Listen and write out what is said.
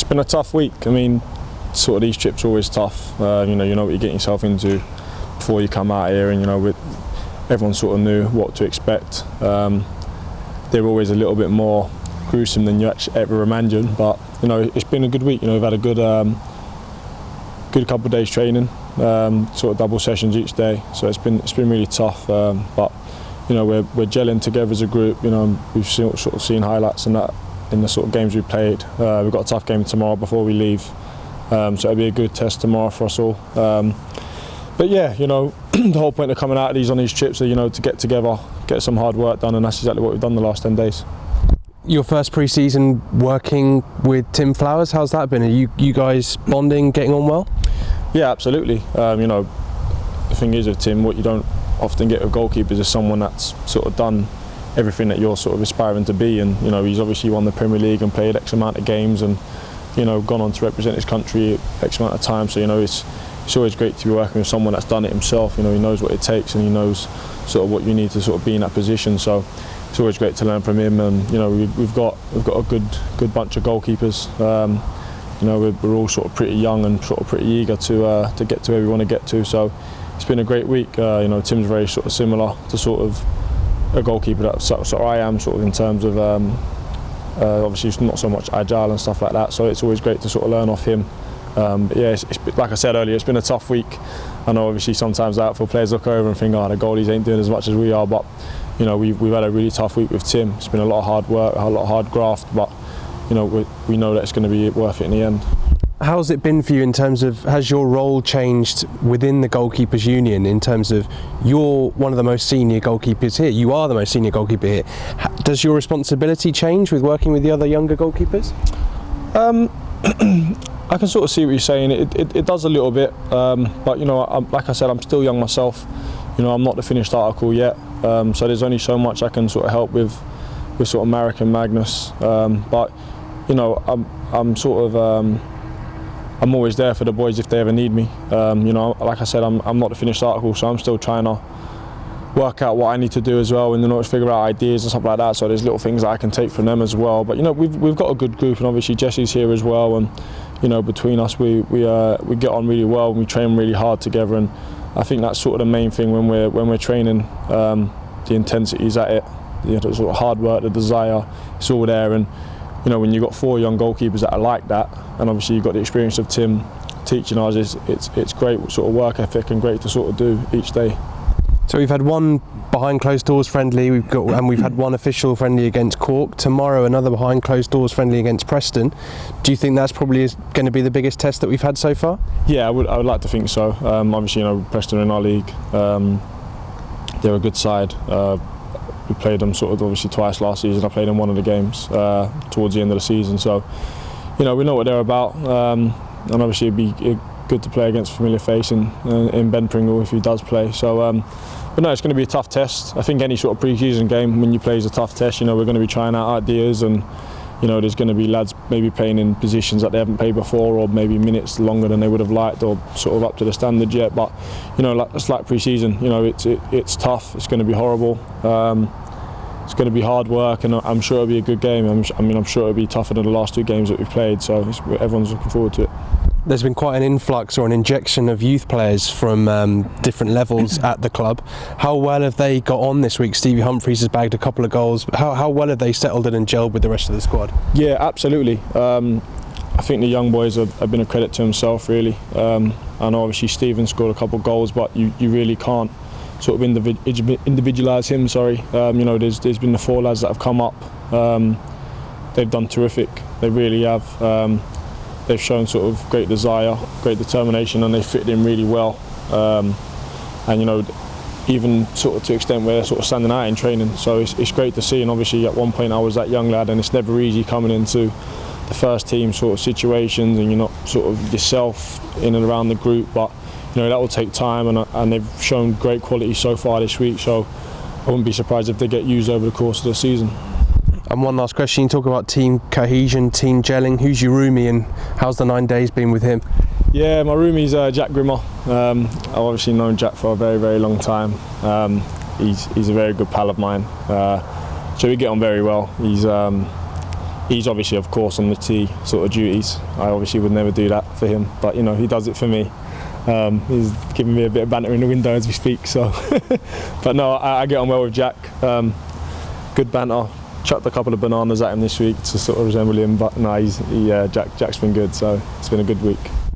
It's been a tough week. I mean, sort of these trips are always tough. You know what you're getting yourself into before you come out here, and everyone sort of knew what to expect. They were always a little bit more gruesome than you actually ever imagined, but it's been a good week. We've had a good couple of days training, sort of double sessions each day. So it's been really tough, but we're gelling together as a group. We've sort of seen highlights in the sort of games we played. We've got a tough game tomorrow before we leave, so it'll be a good test tomorrow for us all. But yeah, the whole point of coming out of on these trips are to get together, get some hard work done, and that's exactly what we've done the last 10 days. Your first pre-season working with Tim Flowers, how's that been? Are you guys bonding, getting on well? Yeah, absolutely. The thing is with Tim, what you don't often get with goalkeepers is someone that's sort of done everything that you're sort of aspiring to be, and he's obviously won the Premier League and played X amount of games, and gone on to represent his country X amount of time. So it's always great to be working with someone that's done it himself. He knows what it takes, and he knows sort of what you need to sort of be in that position. So it's always great to learn from him, and we've got a good bunch of goalkeepers. We're all sort of pretty young and sort of pretty eager to get to where we want to get to. So it's been a great week. Tim's very sort of similar to sort of a goalkeeper that sort of I am, sort of in terms of obviously he's not so much agile and stuff like that. So it's always great to sort of learn off him. But yeah, it's like I said earlier, it's been a tough week. I know obviously sometimes the outfield players look over and think, oh, the goalies ain't doing as much as we are, but we've had a really tough week with Tim. It's been a lot of hard work, a lot of hard graft, but we know that it's going to be worth it in the end. How's it been for you in terms of, has your role changed within the Goalkeepers Union in terms of you're one of the most senior goalkeepers here, you are the most senior goalkeeper here. Does your responsibility change with working with the other younger goalkeepers? I can sort of see what you're saying. It does a little bit, but like I said, I'm still young myself. I'm not the finished article yet, so there's only so much I can sort of help with sort of Marek and Magnus. But I'm sort of I'm always there for the boys if they ever need me. Like I said, I'm not the finished article, so I'm still trying to work out what I need to do as well, and figure out ideas and stuff like that. So there's little things that I can take from them as well. But we've got a good group, and obviously Jesse's here as well, and between us we get on really well, and we train really hard together, and I think that's sort of the main thing when we're training. The intensity is at it, the sort of hard work, the desire, it's all there. And when you've got 4 young goalkeepers that are like that, and obviously you've got the experience of Tim teaching us, it's great sort of work ethic and great to sort of do each day. So we've had one behind closed doors friendly, we've had one official friendly against Cork. Tomorrow another behind closed doors friendly against Preston. Do you think that's probably going to be the biggest test that we've had so far? Yeah, I would like to think so. Obviously, Preston are in our league. They're a good side. We played them sort of obviously twice last season. I played in one of the games towards the end of the season. So, we know what they're about. And obviously it'd be good to play against a familiar face in Ben Pringle if he does play. So, but no, it's going to be a tough test. I think any sort of pre-season game when you play is a tough test. We're going to be trying out ideas, and there's going to be lads maybe playing in positions that they haven't played before, or maybe minutes longer than they would have liked, or sort of up to the standard yet. But it's like pre-season. It's tough. It's going to be horrible. It's going to be hard work, and I'm sure it'll be a good game. I'm sure it'll be tougher than the last 2 games that we've played. So everyone's looking forward to it. There's been quite an influx or an injection of youth players from different levels at the club. How well have they got on this week? Stevie Humphries has bagged a couple of goals. How well have they settled in and gelled with the rest of the squad? Yeah, absolutely. I think the young boys have been a credit to himself, really. I know obviously Stephen scored a couple of goals, but you really can't sort of individualise him. There's been the 4 lads that have come up. They've done terrific. They really have. They've shown sort of great desire, great determination, and they fit in really well. And even sort of to the extent where they're sort of standing out in training. So it's great to see. And obviously at one point I was that young lad, and it's never easy coming into the first team sort of situations, and you're not sort of yourself in and around the group. But that will take time, and they've shown great quality so far this week. So I wouldn't be surprised if they get used over the course of the season. And one last question, you talk about team cohesion, team gelling. Who's your roomie, and how's the 9 days been with him? Yeah, my roomie's Jack Grimmer. I've obviously known Jack for a very, very long time. He's a very good pal of mine. So we get on very well. He's he's obviously, of course, on the tee sort of duties. I obviously would never do that for him, but you know, he does it for me. He's giving me a bit of banter in the window as we speak. So, but no, I get on well with Jack. Good banter. Chucked a couple of bananas at him this week to sort of resemble him, but no, Jack's been good. So it's been a good week.